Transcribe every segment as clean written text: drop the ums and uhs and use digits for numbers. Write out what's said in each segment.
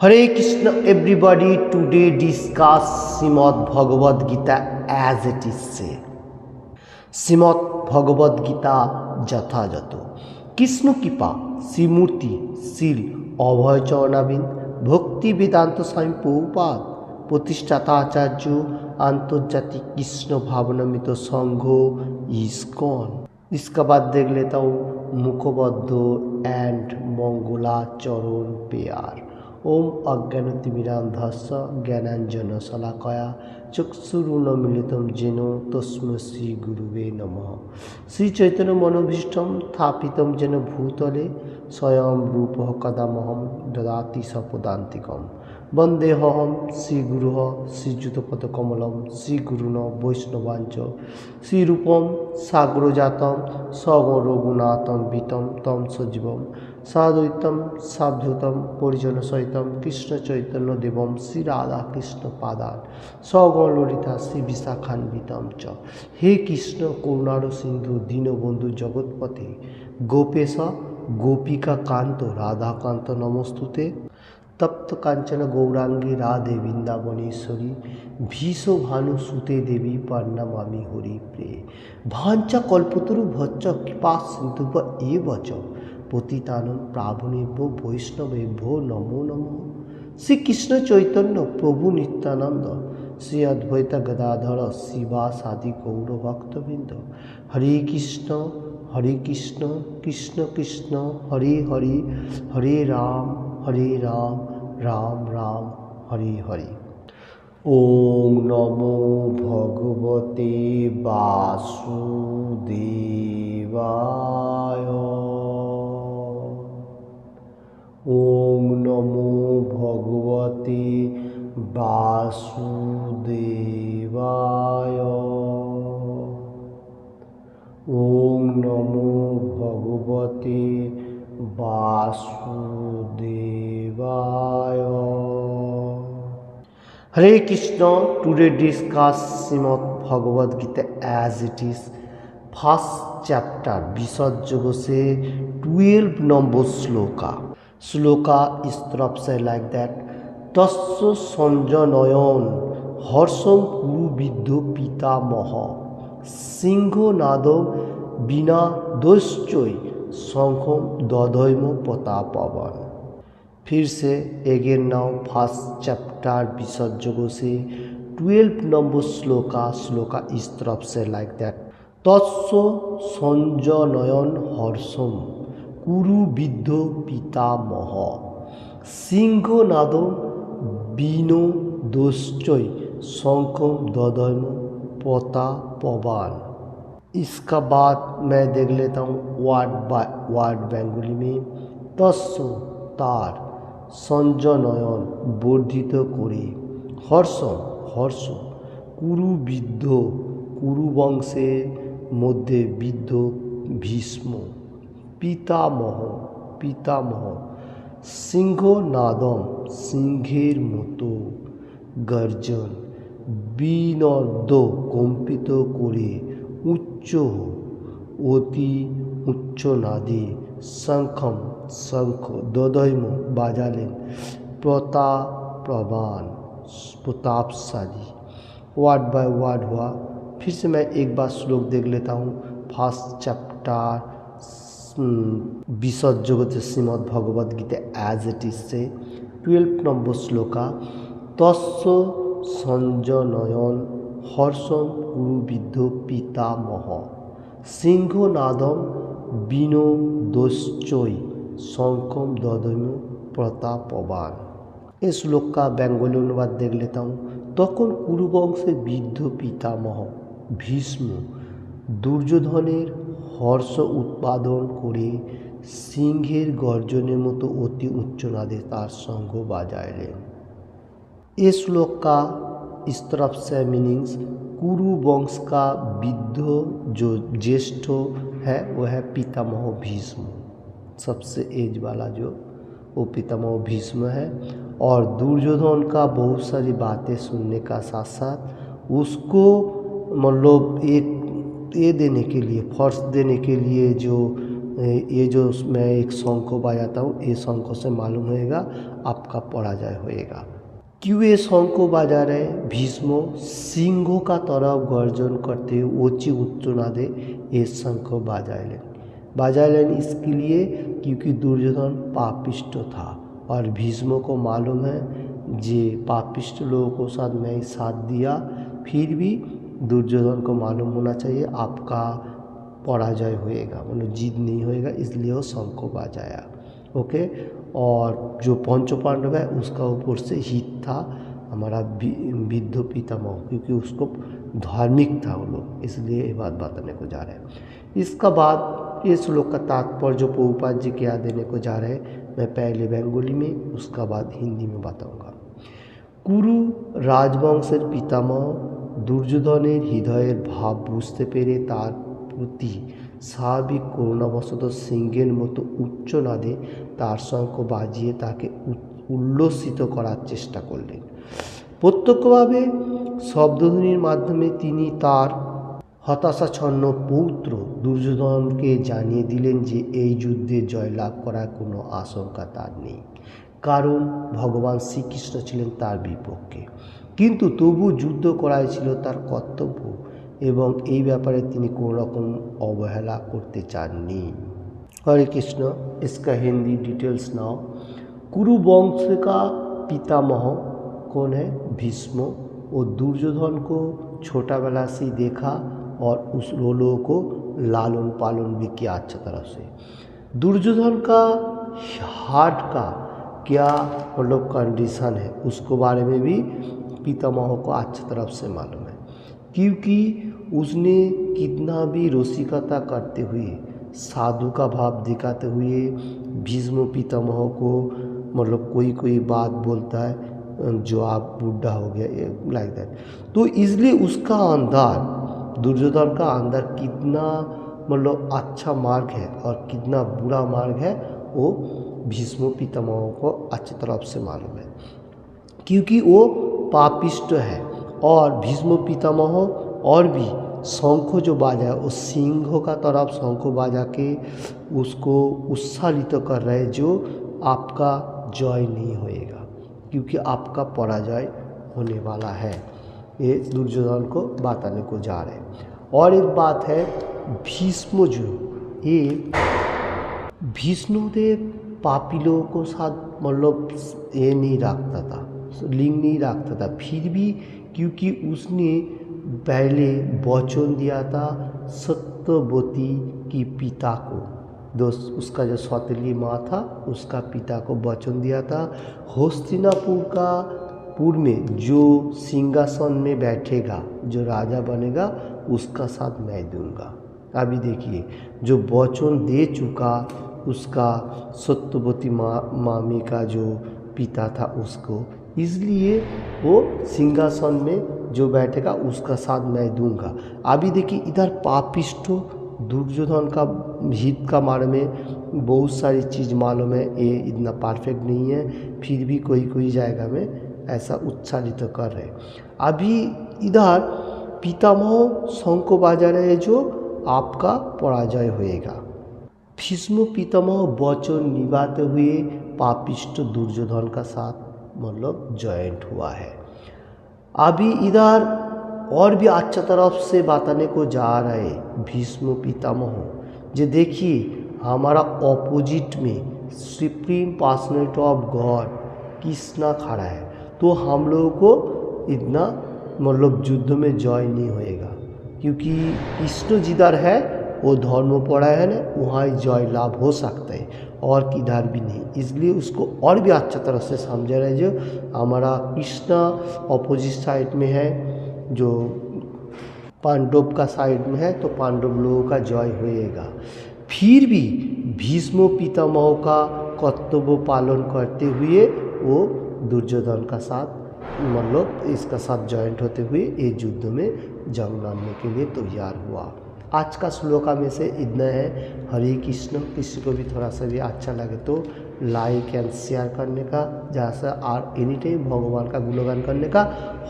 Hare Krishna everybody, today discuss Srimad Bhagavad Gita as it is said. Srimat ভগবদ গীতা যথাযথ কৃষ্ণ কৃপা শ্রীমূর্তি শ্রীল অভয় চরণাবিন্দ ভক্তি বেদান্ত স্বামী প্রভুপাদ প্রতিষ্ঠাতা আচার্য আন্তর্জাতিক কৃষ্ণ ভাবনামিত সংঘ ইসকন। इसका बाद देख लेता हूँ मुखबद्ध एंड मंगलाचरण पेयर। ओम अज्ञानतिमिरान्धस्य ज्ञानाञ्जनशलाकया चक्षुरुन्मीलितं येन तस्मै श्रीगुरुवे नमः। श्रीचैतन्य मनोभीष्टं स्थापितं येन भूतले स्वयं रूपः कदामहं ददाति सपदान्तिकं। वन्देऽहं श्रीगुरुः श्रीयुतपदकमलं श्रीगुरुन् वैष्णवाञ्च श्रीरूपं साग्रजातं सगरघुनाथं वितं तं सजीवं साद्वैतं सावधूतं परिजनसहितं कृष्णचैतन्यदेवं श्रीराधाकृष्णपादान् सगणललिता श्रीविशाखान्वितं च। हे कृष्ण करुणार सिन्धु दीनबन्धु जगत्पते गोपेश गोपिकाकान्त राधाकान्त नमस्तुते। तप्त कांचन गौरांगी राधे वृंदावनेश्वरी भीषो भानुसुते देवी प्रणामामि हरिप्रिये। भांचा कल्पतरु भच्च कृपा सिन्धुभ एव च पतितानं पावनेभ्यो वैष्णवेभ्यो नमो नमः। श्री कृष्ण चैतन्य प्रभु नित्यानंद श्री अद्वैत गदाधर शिवासादि गौर भक्तवृंद। हरे कृष्ण कृष्ण कृष्ण हरे हरे हरे राम राम राम हरे हरे। ओम नमो भगवते वासुदेवाय। ओम नमो भगवते वासुदेवाय। ओम नमो भगवते वासुदेवाय। Hare Krishna today discuss Shrimad Bhagavad Gita as it is first chapter विसर्जग से 12 नंबर श्लोका इस तरफ से लाइक दैट तस्य संजनयन हर्षम कुरुविद्धो पितामह सिंहनादो बिना दोश्चय शंखम दधैम प्रतापवान। फिर से एगेन नाउ फर्स्ट चैप्टर विसर्जग से 12 नंबर श्लोका इस तरफ से लाइक दैट तत्स संजनयन हर्षम कुरुविद्धो पितामह सिंहनादम बिनो दोश्चय शंखम दधैम प्रतापवान। इसका बाद मैं देख लेता हूँ वर्ड बाय वर्ड बंगाली में। तस्य तार संजनयन वर्धित करे हर्ष कुरुविद्ध कुरुवंशेर मध्य विद्ध भीष्म पितामह सिंहनादम सिंहेर मतो गर्जन विनर्द कम्पित करे उच्च अति उच्च नादे शंख दधैम बाजालें प्रतापशाली। वर्ड बाय वर्ड हुआ। फिर से मैं एक बार श्लोक देख लेता हूँ। फर्स्ट चैप्टर विसर्जग Shrimad Bhagavad Gita as it is से 12 नंबर श्लोका तस्य संजनयन हर्षम कुरुविद्धो पितामह सिंहनादम बिनो दोश्चय शंखम दधैम प्रतापवान। इस श्लोक का बेंगली अनुवाद देख लेता हूँ। तखन कुरुवंशेर बृद्ध पितामह भीष्म दुर्योधनेर हर्ष उत्पादन करे सिंहेर गर्जनेर मतो अति उच्च नादे तार शंख बाजाइलेन। इस श्लोक का इस तरफ से मीनिंग्स कुरु वंश का वृद्ध जो ज्येष्ठ है वो है पितामह भीष्म। सबसे एज वाला जो वो पितामह भीष्म है। और दुर्योधन का बहुत सारी बातें सुनने का साथ साथ उसको मतलब एक ये देने के लिए फर्स्ट देने के लिए जो ये जो मैं एक शंख को बजाता हूँ, ये शंख से मालूम होएगा आपका पराजय होएगा। क्यों ये शंख को बजा रहे? भीष्म सिंहों का तरफ गर्जन करते हुए ऊंची उत्तनादे ये शंख बाजाइलेन इसके लिए क्योंकि दुर्योधन पापिष्ट था और भीष्म को मालूम है जे पापिष्ट लोगों को साथ मैं साथ दिया, फिर भी दुर्योधन को मालूम होना चाहिए आपका पराजय होएगा, मतलब जीत नहीं होएगा, इसलिए वो शंख को बजाया। ओके। और जो पंच पांडव है उसका ऊपर से हित था हमारा विद्ध पितामह, क्योंकि उसको धार्मिक था वो लोग, इसलिए ये बात बताने को जा रहे हैं। इसका बाद इस श्लोक का तात्पर्य जो प्रभुपाद जी क्या देने को जा रहे हैं, मैं पहले बंगाली में उसका बाद हिंदी में बताऊंगा। কুরু রাজবংশের পিতামহ দুর্যোধনের হৃদয়ের ভাব বুঝতে পেরে তার প্রতি স্বাভাবিক করুণাবশত সিংহের মতো উচ্চনাদে তার শঙ্খ বাজিয়ে তাকে উল্লসিত করার চেষ্টা করলেন। প্রত্যক্ষভাবে শব্দধ্বনির মাধ্যমে তিনি তার হতাশাচ্ছন্ন পৌত্র দুর্যোধনকে জানিয়ে দিলেন যে এই যুদ্ধে জয়লাভ করার কোনো আশঙ্কা তার নেই, কারণ ভগবান শ্রীকৃষ্ণ ছিলেন তার বিপক্ষে। কিন্তু তবু যুদ্ধ করাই ছিল তার কর্তব্য এবং এই ব্যাপারে তিনি কোনো রকম অবহেলা করতে চাননি। हरे कृष्ण। इसका हिंदी डिटेल्स नाउ। कुरु वंश का पितामह कौन है? भीष्म। वो दुर्योधन को छोटा बेला से देखा और उस लोगों को लालन पालन भी किया अच्छा तरह से। दुर्योधन का हार्ट का क्या मतलब कंडीशन है उसको बारे में भी पितामह को अच्छी तरफ से मालूम है, क्योंकि उसने कितना भी रोसिकता करते हुए साधु का भाव दिखाते हुए भीष्म पितामह को मतलब कोई बात बोलता है जो आप बूढ़ा हो गया लाइक दैट, तो इसलिए उसका अंदर दुर्योधन का अंदर कितना मतलब अच्छा मार्ग है और कितना बुरा मार्ग है वो भीष्म पितामह को अच्छी तरफ से मालूम है, क्योंकि वो पापिष्ट है। और भीष्म पितामह और भी शंख जो बाजा उस सिंह का तरफ शंख बाजा के उसको उत्साहित कर रहे जो आपका जय नहीं होएगा, क्योंकि आपका पराजय होने वाला है, ये दुर्योधन को बताने को जा रहे हैं। और एक बात है भीष्म जो ये विष्णुदेव पापी लोगों को साथ मतलब ये नहीं रखता था, लिंग नहीं रखता था, फिर भी क्योंकि उसने पहले वचन दिया था सत्यवती की पिता को, दोस्त उसका जो सौतेली माँ था उसका पिता को वचन दिया था हस्तिनापुर में जो सिंहासन में बैठेगा जो राजा बनेगा उसका साथ मैं दूंगा। अभी देखिए जो वचन दे चुका उसका सत्यवती मामी का जो पिता था उसको, इसलिए वो सिंहासन में जो बैठेगा उसका साथ मैं दूंगा। अभी देखिए इधर पापिष्ट दुर्योधन का हित का बारे में बहुत सारी चीज़ मालूम है, ये इतना परफेक्ट नहीं है, फिर भी कोई जाएगा में ऐसा उत्साहित कर रहे। अभी इधर पितामह शंख बाजा रहे जो आपका पराजय होएगा। भीष्म पितामह वचन निभाते हुए पापिष्ट दुर्योधन का साथ मतलब जॉइंट हुआ है। अभी इधर और भी अच्छा तरफ से बताने को जा रहे भीष्म पितामह, जो देखिए हमारा ऑपोजिट में supreme personality of God Krishna खड़ा है, तो हम लोगों को इतना मतलब युद्ध में जय नहीं होएगा, क्योंकि कृष्ण जिधर है वो धर्मपरायण है, वहाँ जय लाभ हो सकता है और किधर भी नहीं, इसलिए उसको और भी अच्छा तरह से समझा रहे जो हमारा कृष्णा अपोजिट साइड में है, जो पांडव का साइड में है, तो पांडव लोगों का जय होएगा। फिर भी भीष्म पितामह का कर्तव्य पालन करते हुए वो दुर्योधन का साथ मतलब इसका साथ जॉइंट होते हुए ये युद्ध में जंग लड़ने के लिए तैयार हुआ। आज का श्लोका में से इतना है। हरे कृष्ण। किसी को भी थोड़ा सा भी अच्छा लगे तो लाइक एंड शेयर करने का, जहाँ से और एनी टाइम भगवान का गुणगान करने का,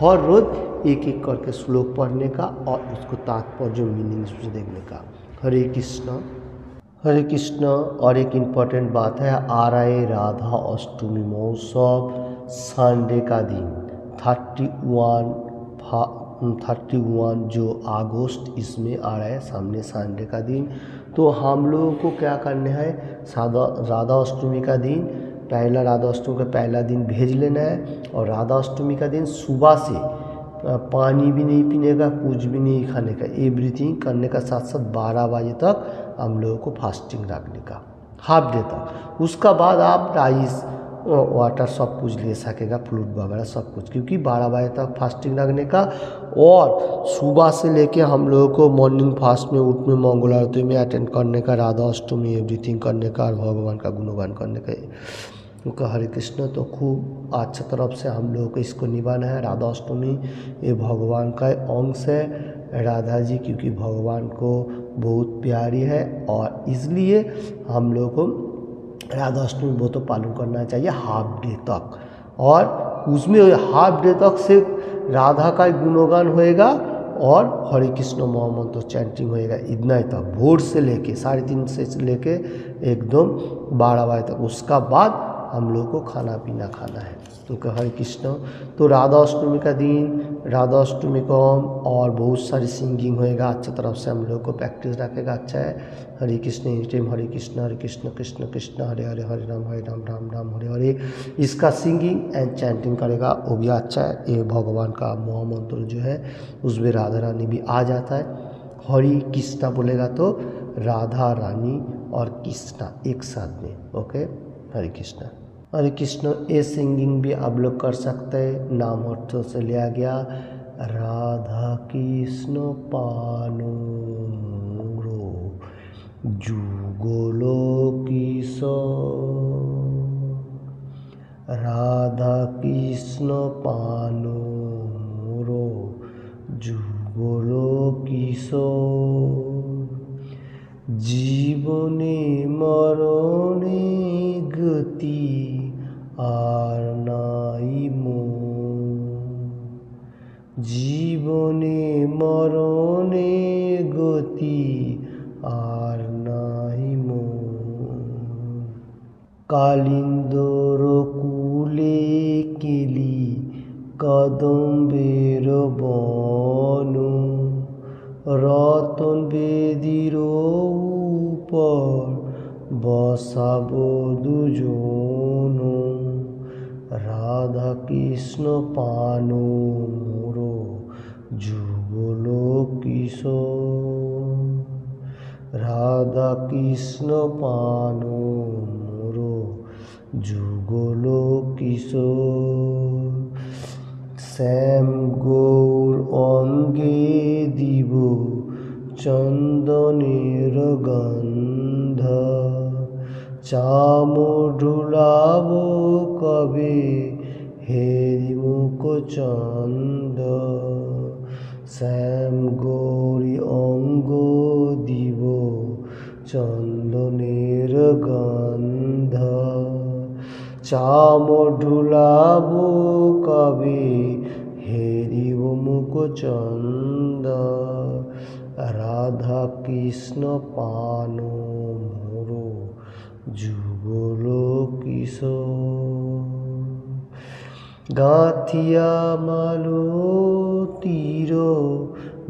हर रोज़ एक एक करके श्लोक पढ़ने का और उसको तात्पर्य मीनिंग देखने का। हरे कृष्ण। हरे कृष्ण। और एक इम्पॉर्टेंट बात है, आ रहा है राधा अष्टमी महोत्सव संडे का दिन 31 जो अगस्त इसमें आ रहा है सामने संडे का दिन। तो हम लोगों को क्या करना है, राधा अष्टमी का दिन, पहला राधा अष्टमी का पहला दिन भेज लेना है। और राधा अष्टमी का दिन सुबह से पानी भी नहीं पीने का, कुछ भी नहीं खाने का, एवरीथिंग करने का, साथ साथ 12 बजे तक हम लोगों को फास्टिंग रखने का, हाफ डे तक। उसका बाद आप राइस वाटर सब कुछ ले सकेगा, फ्रूट वगैरह सब कुछ, क्योंकि 12 बजे तक फास्टिंग रखने का। और सुबह से लेके हम लोगों को मॉर्निंग फास्ट में उठ में मंगल आरती में अटेंड करने का, राधा अष्टमी एवरीथिंग करने का और भगवान का गुणगान करने का। उनका हरे कृष्ण। तो खूब अच्छा तरफ से हम लोगों को इसको निभाना है। राधा अष्टमी ये भगवान का अंश है, राधा जी क्योंकि भगवान को बहुत प्यारी है, और इसलिए हम लोगों को राधा अष्टमी वो तो पालन करना चाहिए हाफ डे तक। और उसमें हाफ डे तक सिर्फ राधा का गुणगान होएगा और हरे कृष्ण महामंत्र चैंटिंग होएगा, इतना ही तक, भोर से लेके 3:30 से लेके एकदम 12 बजे तक। उसका बाद हम लोग को खाना पीना खाना है। तो हरे कृष्ण। तो राधा अष्टमी का दिन, राधा अष्टमी को और बहुत सारी सिंगिंग होएगा, अच्छी तरफ से हम लोग को प्रैक्टिस रखेगा, अच्छा है। हरे कृष्ण एनी टाइम, हरे कृष्ण कृष्ण कृष्ण हरे हरे, हरे राम राम राम हरे हरे, इसका सिंगिंग एंड चैंटिंग करेगा, वो भी अच्छा है। ये भगवान का महामंत्र जो है उसमें राधा रानी भी आ जाता है। हरे कृष्णा बोलेगा तो राधा रानी और कृष्णा एक साथ में, ओके। हरे कृष्ण। हरे कृष्ण ये सिंगिंग भी आप लोग कर सकते हैं, नाम अर्थों से लिया गया। राधा कृष्ण पानो मोरो जुगलो किशोर, राधा कृष्ण पानो मोरो जुगलो किशोर, জীবনে মরণে গতি আর নাই মোর, জীবনে মরণে গতি আর নাই মোর, কালিন্দর কুলে কেলি কদম্বের বন, রতন বেদির উপর বসাব দুজন, রাধা কৃষ্ণ পান মোর যুগল কিশোর, রাধা কৃষ্ণ পান মোর যুগল কিশোর, শ্যাম গৌর অঙ্গে দিব চন্দনের গন্ধ, চাম ঢুলাব কবে হেরি মুখ চন্দ, শ্যাম গৌরী অঙ্গ দিব চন্দনের গন্ধ, চাম ঢুলাব কবে হেরিব মুখ চন্দ, রাধা কৃষ্ণ পান মোর যুগল কিশোর, গাঁথিয়া মালতীর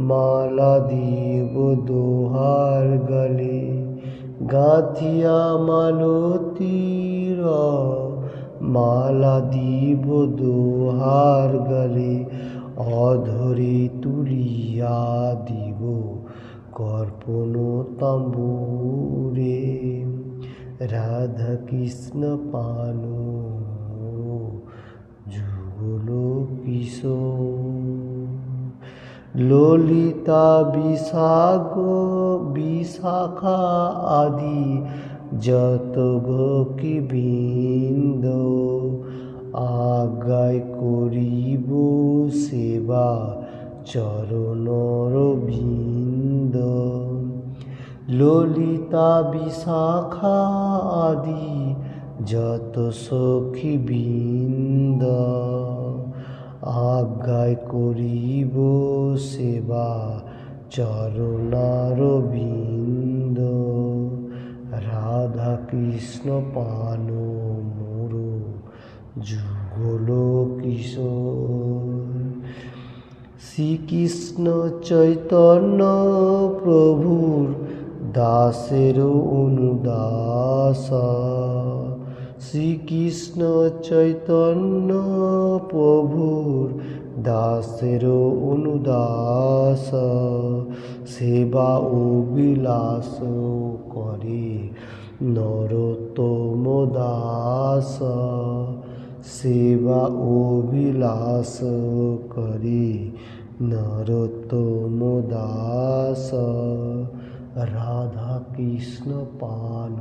মালা দিব দোহার গলে, গাঁথিয়া মালতীর মালা দিব দোহার গলে, অধরে তুলিয়া দিব কর্পণ তাম্বুরে, রাধা কৃষ্ণ পান যুগল কিশোর, ললিতা বিশাখা আদি যত ভক্তিবৃন্দ, আজ্ঞায় করিব সেবা চরণরবিন্দ, ললিতা বিশাখা আদি যত সখীবৃন্দ, আজ্ঞায় করিব সেবা চরণারবিন্দ, কৃষ্ণ পান মোর যুগল কিশোর। শ্রীকৃষ্ণ চৈতন্য প্রভুর দাসের অনুদাস। শ্রীকৃষ্ণ চৈতন্য প্রভুর দাসের অনুদাস। সেবা ও বিলাস করে নরোত্তম দাস। সেবা ও বিলাস করে নরোত্তম দাস। রাধা কৃষ্ণ পান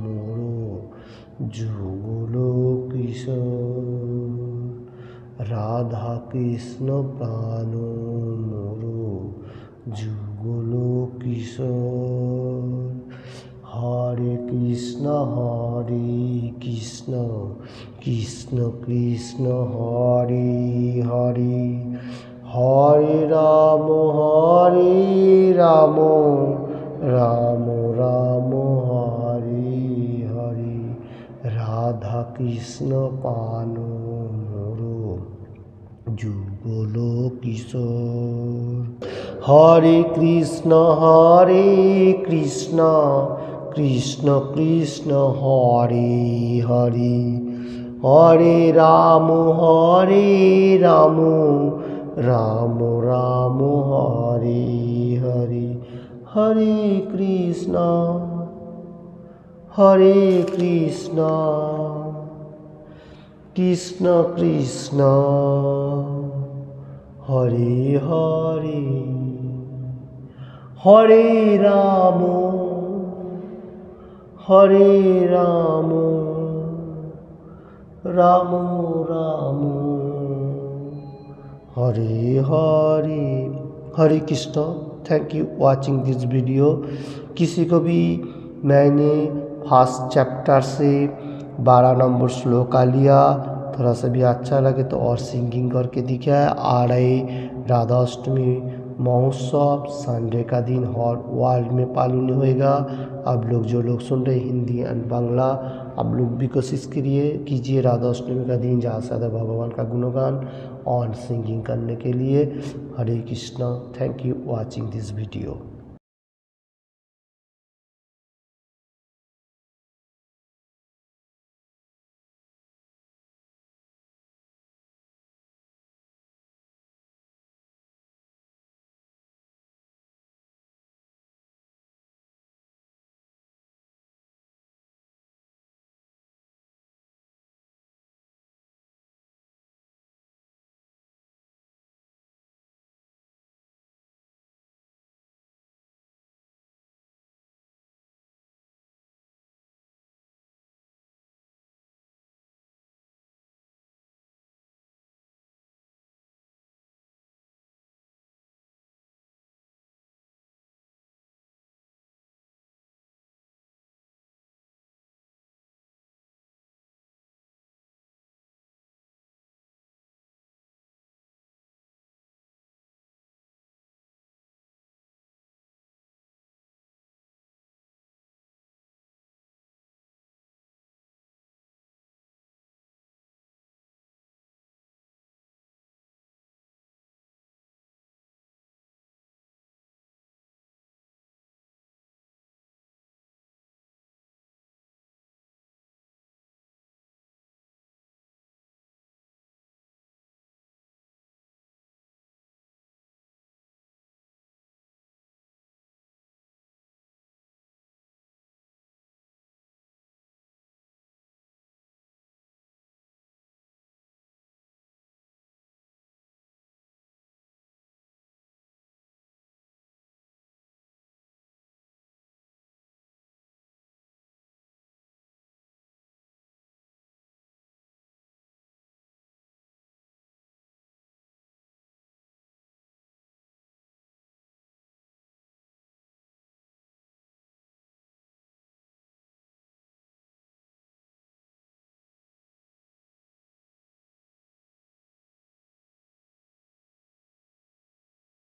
মোর যুগল কিশোর। রাধা কৃষ্ণ প্রাণ মোর যুগল কিশোর। হরে কৃষ্ণ কৃষ্ণ কৃষ্ণ হরে হরে, হরে রাম রাম রাম হরে হরে। রাধা কৃষ্ণ পান মোর যুগল কিশোর। Hare Krishna Krishna Krishna Hare Hare, Hare Ram Ram Ram Hare Hare. Hare Krishna Krishna Krishna Hare Hare, Hare Ram Ram Ram Hare Hare. Hare Krishna. Thank you watching this video. किसी को भी मैंने फर्स्ट चैप्टर से 12 नंबर श्लोका लिया, थोड़ा सा भी अच्छा लगे तो और सिंगिंग करके दिखाया। आ रहे राधा अष्टमी महोत्सव संडे का दिन हर वर्ल्ड में पालन होएगा। आप लोग जो लोग सुन रहे हिंदी एंड बांग्ला, आप लोग भी कोशिश कीजिए राधा अष्टमी का दिन ज़्यादा से ज़्यादा भगवान का गुणगान और सिंगिंग करने के लिए। Hare Krishna. Thank you watching this video.